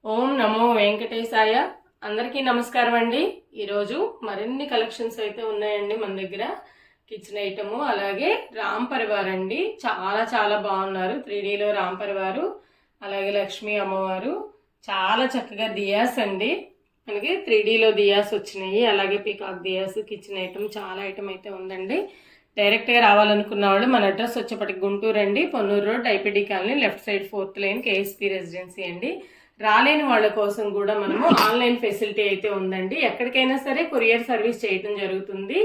ఓం నమో వెంకటేశాయ. అందరికీ నమస్కారం అండి. ఈరోజు మరిన్ని కలెక్షన్స్ అయితే ఉన్నాయండి మన దగ్గర. కిచెన్ ఐటము అలాగే రామ్ పరివార్ అండి. చాలా చాలా బాగున్నారు. 3Dలో రామ్ పరివారు అలాగే లక్ష్మీ అమ్మవారు చాలా చక్కగా దియాస్ అండి. మనకి 3Dలో దియాస్ వచ్చినాయి. అలాగే పీకాక్ దియాస్, కిచెన్ ఐటమ్ చాలా ఐటమ్ అయితే ఉందండి. డైరెక్ట్గా రావాలనుకున్న వాళ్ళు మన అడ్రస్ వచ్చేప్పటికి గుంటూరు అండి, Ponnur road, IPD colony, left side 4th line, KSP residency అండి. రాలేని వాళ్ళ కోసం కూడా మనము ఆన్లైన్ ఫెసిలిటీ అయితే ఉందండి. ఎక్కడికైనా సరే కొరియర్ సర్వీస్ చేయటం జరుగుతుంది.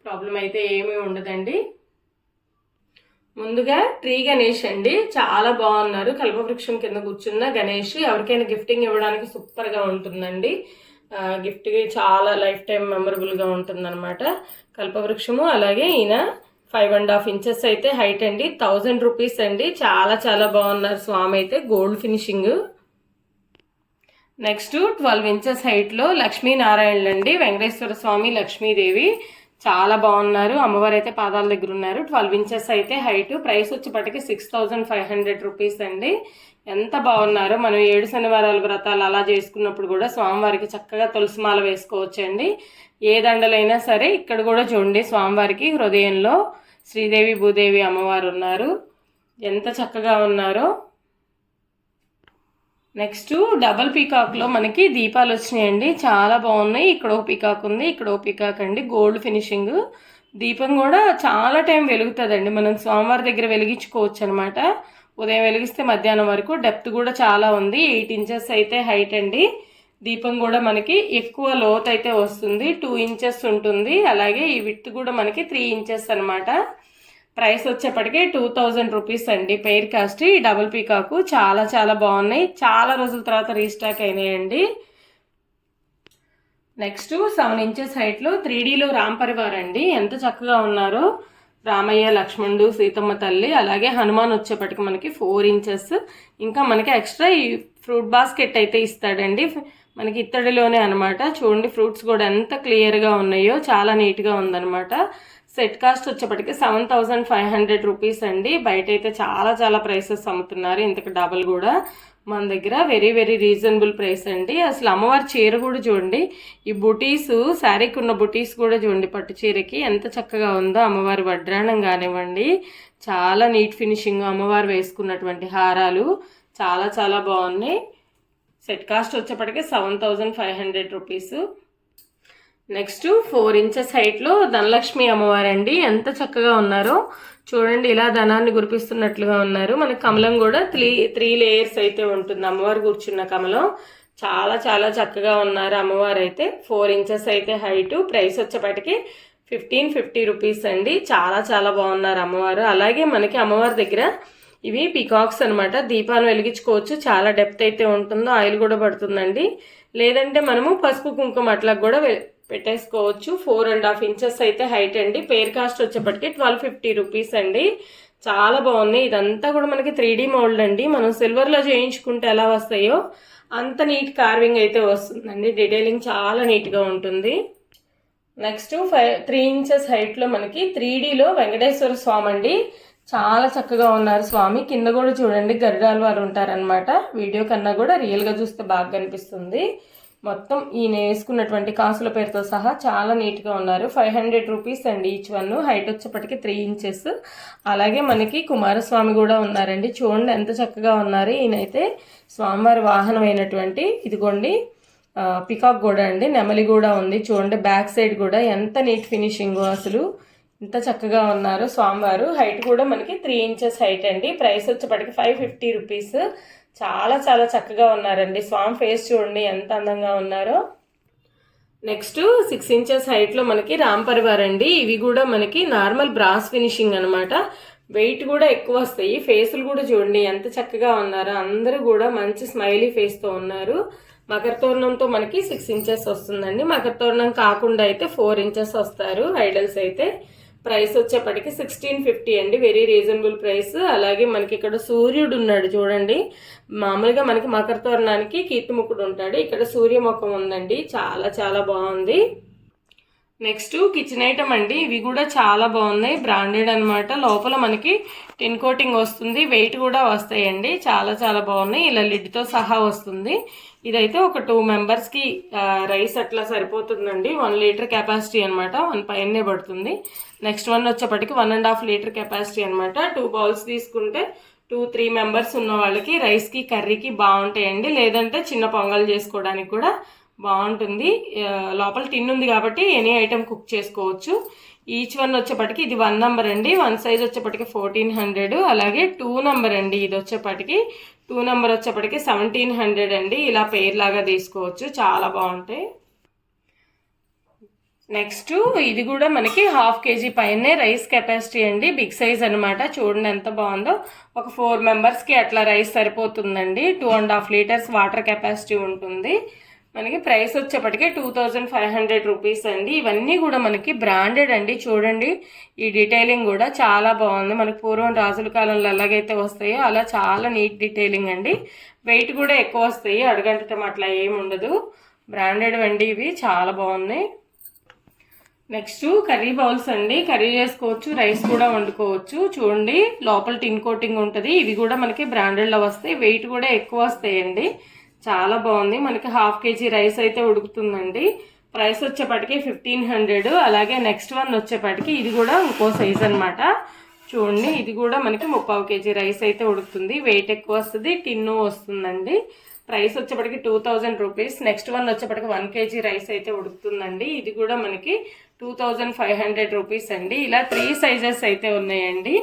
ప్రాబ్లం అయితే ఏమీ ఉండదండి. ముందుగా ట్రీ గణేష్ అండి, చాలా బాగున్నారు. కల్పవృక్షం కింద కూర్చున్న గణేష్ ఎవరికైనా గిఫ్టింగ్ ఇవ్వడానికి సూపర్గా ఉంటుందండి. గిఫ్ట్కి చాలా లైఫ్ టైం మెమరబుల్గా ఉంటుందన్నమాట. కల్పవృక్షము అలాగే ఈయన 5.5 ఇంచెస్ అయితే హైట్ అండి. 1000 రూపీస్ అండి. చాలా చాలా బాగున్నారు. స్వామి అయితే గోల్డ్ ఫినిషింగ్. నెక్స్ట్ 12 ఇంచెస్ హైట్లో లక్ష్మీనారాయణులు అండి. వెంకటేశ్వర స్వామి, లక్ష్మీదేవి చాలా బాగున్నారు. అమ్మవారు అయితే పాదాల దగ్గర ఉన్నారు. 12 ఇంచెస్ అయితే హైట్. ప్రైస్ వచ్చేపటికి 6500 రూపీస్ అండి. ఎంత బాగున్నారో. మనం 7 శనివారాల వ్రతాలు అలా చేసుకున్నప్పుడు కూడా స్వామివారికి చక్కగా తులసిమాల వేసుకోవచ్చండి. ఏ దండలైనా సరే. ఇక్కడ కూడా చూడండి, స్వామివారికి హృదయంలో శ్రీదేవి భూదేవి అమ్మవారు ఉన్నారు. ఎంత చక్కగా ఉన్నారో. నెక్స్ట్ డబల్ పీకాక్లో మనకి దీపాలు వచ్చినాయండి. చాలా బాగున్నాయి. ఇక్కడ ఒక పీకాక్ ఉంది, ఇక్కడ ఒక పీకాక్ అండి. Gold finishing. దీపం కూడా చాలా టైం వెలుగుతుందండి. మనం స్వామివారి దగ్గర వెలిగించుకోవచ్చు అనమాట. ఉదయం వెలిగిస్తే మధ్యాహ్నం వరకు. డెప్త్ కూడా చాలా ఉంది. 8 ఇంచెస్ అయితే హైట్ అండి. దీపం కూడా మనకి ఎక్కువ లోత్ అయితే వస్తుంది. 2 ఇంచెస్ ఉంటుంది. అలాగే ఈ విడ్త్ కూడా మనకి 3 ఇంచెస్ అనమాట. ప్రైస్ వచ్చేప్పటికి 2000 రూపీస్ అండి. Pair cost. ఈ డబుల్ పీకాకు చాలా చాలా బాగున్నాయి. చాలా రోజుల తర్వాత రీస్టాక్ అయినాయండి. నెక్స్ట్ 7 ఇంచెస్ హైట్లో 3Dలో రామ్ పరివార్ అండి. ఎంత చక్కగా ఉన్నారో. రామయ్య, లక్ష్మణుడు, సీతమ్మ తల్లి అలాగే హనుమాన్ వచ్చేప్పటికి మనకి 4 ఇంచెస్. ఇంకా మనకి ఎక్స్ట్రా ఈ ఫ్రూట్ బాస్కెట్ అయితే ఇస్తాడండి. మనకి ఇత్తడిలోనే అనమాట. చూడండి ఫ్రూట్స్ కూడా ఎంత క్లియర్గా ఉన్నాయో. చాలా నీట్గా ఉందన్నమాట. సెట్ కాస్ట్ వచ్చేప్పటికి 7500 రూపీస్ అండి. బయట అయితే చాలా చాలా ప్రైసెస్ అమ్ముతున్నారు. ఇంతకు డబల్ కూడా. మన దగ్గర వెరీ వెరీ రీజనబుల్ ప్రైస్ అండి. అసలు అమ్మవారి చీర కూడా చూడండి. ఈ బుటీస్, శారీకి ఉన్న బుటీస్ కూడా చూడండి. పట్టు చీరకి ఎంత చక్కగా ఉందో. అమ్మవారి వడ్రాణం కానివ్వండి, చాలా నీట్ ఫినిషింగ్. అమ్మవారు వేసుకున్నటువంటి హారాలు చాలా చాలా బాగున్నాయి. సెట్ కాస్ట్ వచ్చేప్పటికి 7500 రూపీస్. నెక్స్ట్ 4 ఇంచెస్ హైట్లో ధనలక్ష్మి అమ్మవారండి. ఎంత చక్కగా ఉన్నారో చూడండి. ఇలా ధనాన్ని గురిపిస్తున్నట్లుగా ఉన్నారు. మనకి కమలం కూడా త్రీ లేయర్స్ అయితే ఉంటుంది. అమ్మవారు కూర్చున్న కమలం చాలా చాలా చక్కగా ఉన్నారు. అమ్మవారు అయితే 4 ఇంచెస్ అయితే హైటు. ప్రైస్ వచ్చేప్పటికి 1550 రూపీస్ అండి. చాలా చాలా బాగున్నారు అమ్మవారు. అలాగే మనకి అమ్మవారి దగ్గర ఇవి పీకాక్స్ అనమాట. దీపాలు వెలిగించుకోవచ్చు. చాలా డెప్త్ అయితే ఉంటుందో. ఆయిల్ కూడా పడుతుందండి. లేదంటే మనము పసుపు కుంకుమ అట్లా కూడా పెట్టేసుకోవచ్చు. 4.5 ఇంచెస్ అయితే హైట్ అండి. పేర్ కాస్ట్ వచ్చేప్పటికి 1250 రూపీస్ అండి. చాలా బాగుంది. ఇదంతా కూడా మనకి 3D మోల్డ్ అండి. మనం సిల్వర్లో చేయించుకుంటే ఎలా వస్తాయో అంత నీట్ కార్వింగ్ అయితే వస్తుందండి. డీటెయిలింగ్ చాలా నీట్గా ఉంటుంది. నెక్స్ట్ 3 ఇంచెస్ హైట్లో మనకి 3Dలో వెంకటేశ్వర స్వామి అండి. చాలా చక్కగా ఉన్నారు స్వామి. కింద కూడా చూడండి గరుడాల వారు ఉంటారనమాట. వీడియో కన్నా కూడా రియల్గా చూస్తే బాగా కనిపిస్తుంది. మొత్తం ఈయన వేసుకున్నటువంటి కాసుల పేరుతో సహా చాలా నీట్గా ఉన్నారు. 500 రూపీస్ అండి ఈచ్ వన్. హైట్ వచ్చేప్పటికి 3 ఇంచెస్. అలాగే మనకి కుమారస్వామి కూడా ఉన్నారండి. చూడండి ఎంత చక్కగా ఉన్నారు. ఈయనైతే స్వామివారి వాహనం అయినటువంటి ఇదిగోండి పికాక్ కూడా అండి. నెమలి కూడా ఉంది. చూడండి బ్యాక్ సైడ్ కూడా ఎంత నీట్ ఫినిషింగ్. అసలు ఇంత చక్కగా ఉన్నారు స్వామివారు. హైట్ కూడా మనకి 3 ఇంచెస్ హైట్ అండి. ప్రైస్ వచ్చేప్పటికి 550 రూపీస్. చాలా చాలా చక్కగా ఉన్నారండి. స్వామి ఫేస్ చూడండి ఎంత అందంగా ఉన్నారో. నెక్స్ట్ 6 ఇంచెస్ హైట్లో మనకి రామ్ పరివార్ అండి. ఇవి కూడా మనకి నార్మల్ బ్రాస్ ఫినిషింగ్ అనమాట. వెయిట్ కూడా ఎక్కువ వస్తాయి. ఫేసులు కూడా చూడండి ఎంత చక్కగా ఉన్నారో. అందరూ కూడా మంచి స్మైలీ ఫేస్తో ఉన్నారు. మకర తోరణంతో మనకి 6 ఇంచెస్ వస్తుందండి. మకర తోరణం కాకుండా అయితే 4 ఇంచెస్ వస్తారు ఐడల్స్ అయితే. ప్రైస్ వచ్చేప్పటికి 1650 అండి. Very reasonable price. అలాగే మనకి ఇక్కడ సూర్యుడు ఉన్నాడు చూడండి. మామూలుగా మనకి మకర తోరణానికి కీర్తిముఖుడు ఉంటాడు. ఇక్కడ సూర్యముఖం ఉందండి. చాలా చాలా బాగుంది. నెక్స్ట్ కిచెన్ ఐటమ్ అండి. ఇవి కూడా చాలా బాగున్నాయి, బ్రాండెడ్ అనమాట. లోపల మనకి టిన్ కోటింగ్ వస్తుంది, వెయిట్ కూడా వస్తాయండి. చాలా చాలా బాగున్నాయి. ఇలా లిడ్తో సహా వస్తుంది. ఇదైతే ఒక 2 మెంబర్స్కి రైస్ అట్లా సరిపోతుందండి. 1 లీటర్ కెపాసిటీ అనమాట. 1 పైనే పడుతుంది. నెక్స్ట్ వన్ వచ్చేప్పటికి 1.5 లీటర్ కెపాసిటీ అనమాట. 2 బౌల్స్ తీసుకుంటే 2-3 మెంబర్స్ ఉన్న వాళ్ళకి రైస్కి కర్రీకి బాగుంటాయండి. లేదంటే చిన్న పొంగల్ చేసుకోవడానికి కూడా బాగుంటుంది. లోపల టిన్ ఉంది కాబట్టి ఎనీ ఐటెం కుక్ చేసుకోవచ్చు. ఈచ్ వన్ వచ్చేప్పటికి ఇది 1 నెంబర్ అండి. 1 సైజ్ వచ్చేప్పటికి 1400. అలాగే 2 నెంబర్ అండి. ఇది వచ్చేప్పటికి 2 నెంబర్ వచ్చేప్పటికి 1700 అండి. ఇలా పెయిర్ లాగా తీసుకోవచ్చు, చాలా బాగుంటాయి. నెక్స్ట్ ఇది కూడా మనకి 1/2 kg పైనే రైస్ కెపాసిటీ అండి. బిగ్ సైజ్ అనమాట. చూడండి ఎంత బాగుందో. ఒక 4 మెంబర్స్కి అట్లా రైస్ సరిపోతుందండి. 2.5 లీటర్స్ వాటర్ కెపాసిటీ ఉంటుంది. మనకి ప్రైస్ వచ్చేప్పటికే 2500 రూపీస్ అండి. ఇవన్నీ కూడా మనకి బ్రాండెడ్ అండి. చూడండి ఈ డీటెయిలింగ్ కూడా చాలా బాగుంది. మనకి పూర్వం రాజుల కాలంలో ఎలాగైతే వస్తాయో అలా చాలా నీట్ డీటెయిలింగ్ అండి. వెయిట్ కూడా ఎక్కువ వస్తాయి, అడగంటం అట్లా ఏమి ఉండదు. బ్రాండెడ్ అండి ఇవి, చాలా బాగున్నాయి. నెక్స్ట్ కర్రీ బౌల్స్ అండి. కర్రీ చేసుకోవచ్చు, రైస్ కూడా వండుకోవచ్చు. చూడండి లోపల టిన్ కోటింగ్ ఉంటుంది. ఇవి కూడా మనకి బ్రాండెడ్లో వస్తాయి, వెయిట్ కూడా ఎక్కువ వస్తాయండి. చాలా బాగుంది. మనకి 1/2 kg రైస్ అయితే ఉడుకుతుందండి. ప్రైస్ వచ్చేప్పటికి 1500. అలాగే నెక్స్ట్ వన్ వచ్చేప్పటికి ఇది కూడా ఇంకో సైజ్ అనమాట. చూడండి ఇది కూడా మనకి 3/4 kg రైస్ అయితే ఉడుకుతుంది. వెయిట్ ఎక్కువ వస్తుంది, టిన్ను వస్తుందండి. ప్రైస్ వచ్చేప్పటికి 2000 రూపీస్. నెక్స్ట్ వన్ వచ్చేప్పటికి 1 kg రైస్ అయితే ఉడుకుతుందండి. ఇది కూడా మనకి 2500 రూపీస్ అండి. ఇలా 3 సైజెస్ అయితే ఉన్నాయండి.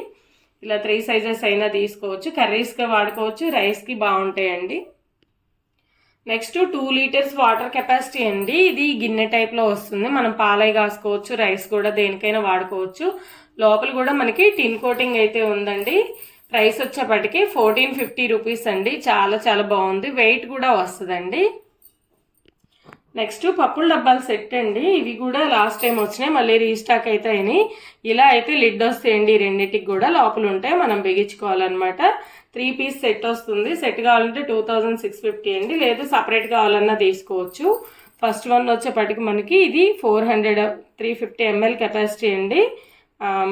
ఇలా 3 సైజెస్ అయినా తీసుకోవచ్చు. కర్రీస్కి వాడుకోవచ్చు, రైస్కి బాగుంటాయండి. నెక్స్ట్ 2 లీటర్స్ వాటర్ కెపాసిటీ అండి. ఇది గిన్నె టైప్లో వస్తుంది. మనం పాలై కాసుకోవచ్చు, రైస్ కూడా దేనికైనా వాడుకోవచ్చు. లోపల కూడా మనకి టిన్ కోటింగ్ అయితే ఉందండి. ప్రైస్ వచ్చేప్పటికి 1450 రూపీస్ అండి. చాలా చాలా బాగుంది, వెయిట్ కూడా వస్తుందండి. నెక్స్ట్ పప్పుల డబ్బాల సెట్ అండి. ఇవి కూడా లాస్ట్ టైం వచ్చినాయి, మళ్ళీ రీస్టాక్ అయితే అయినాయి. ఇలా అయితే లిడ్ వస్తాయండి. రెండింటికి కూడా లోపల ఉంటాయి, మనం బిగించుకోవాలన్నమాట. 3 పీస్ సెట్ వస్తుంది. సెట్ కావాలంటే 2650 అండి. లేదు సపరేట్ కావాలన్నా తీసుకోవచ్చు. ఫస్ట్ వన్ వచ్చేప్పటికి మనకి ఇది 350 ml కెపాసిటీ అండి.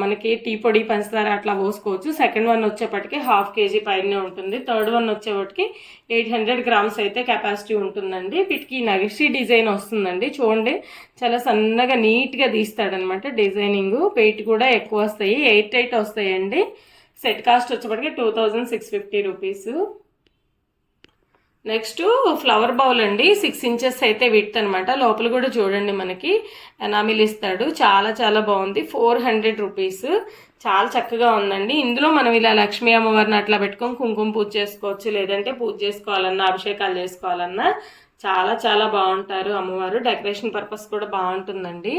మనకి టీ పొడి, పంచదార అట్లా పోసుకోవచ్చు. సెకండ్ వన్ వచ్చేప్పటికి 1/2 kg పైనే ఉంటుంది. థర్డ్ వన్ వచ్చేప్పటికి 800 grams అయితే కెపాసిటీ ఉంటుందండి. వీటికి నగిషి డిజైన్ వస్తుందండి. చూడండి చాలా సన్నగా నీట్గా తీస్తాడనమాట డిజైనింగ్. వెయిట్ కూడా ఎక్కువ వస్తాయి, 8 వస్తాయండి. సెట్ కాస్ట్ వచ్చేప్పటికి 2650 రూపీస్. నెక్స్ట్ ఫ్లవర్ బౌల్ అండి. 6 ఇంచెస్ అయితే విడ్త్ అనమాట. లోపల కూడా చూడండి మనకి ఎనామిల్ ఇస్తాడు. చాలా చాలా బాగుంది. 400 రూపీస్. చాలా చక్కగా ఉందండి. ఇందులో మనం ఇలా లక్ష్మీ అమ్మవారిని అట్లా పెట్టుకొని కుంకుమ పూజ చేసుకోవచ్చు. లేదంటే పూజ చేసుకోవాలన్నా, అభిషేకాలు చేసుకోవాలన్నా చాలా చాలా బాగుంటారు అమ్మవారు. డెకరేషన్ పర్పస్ కూడా బాగుంటుందండి.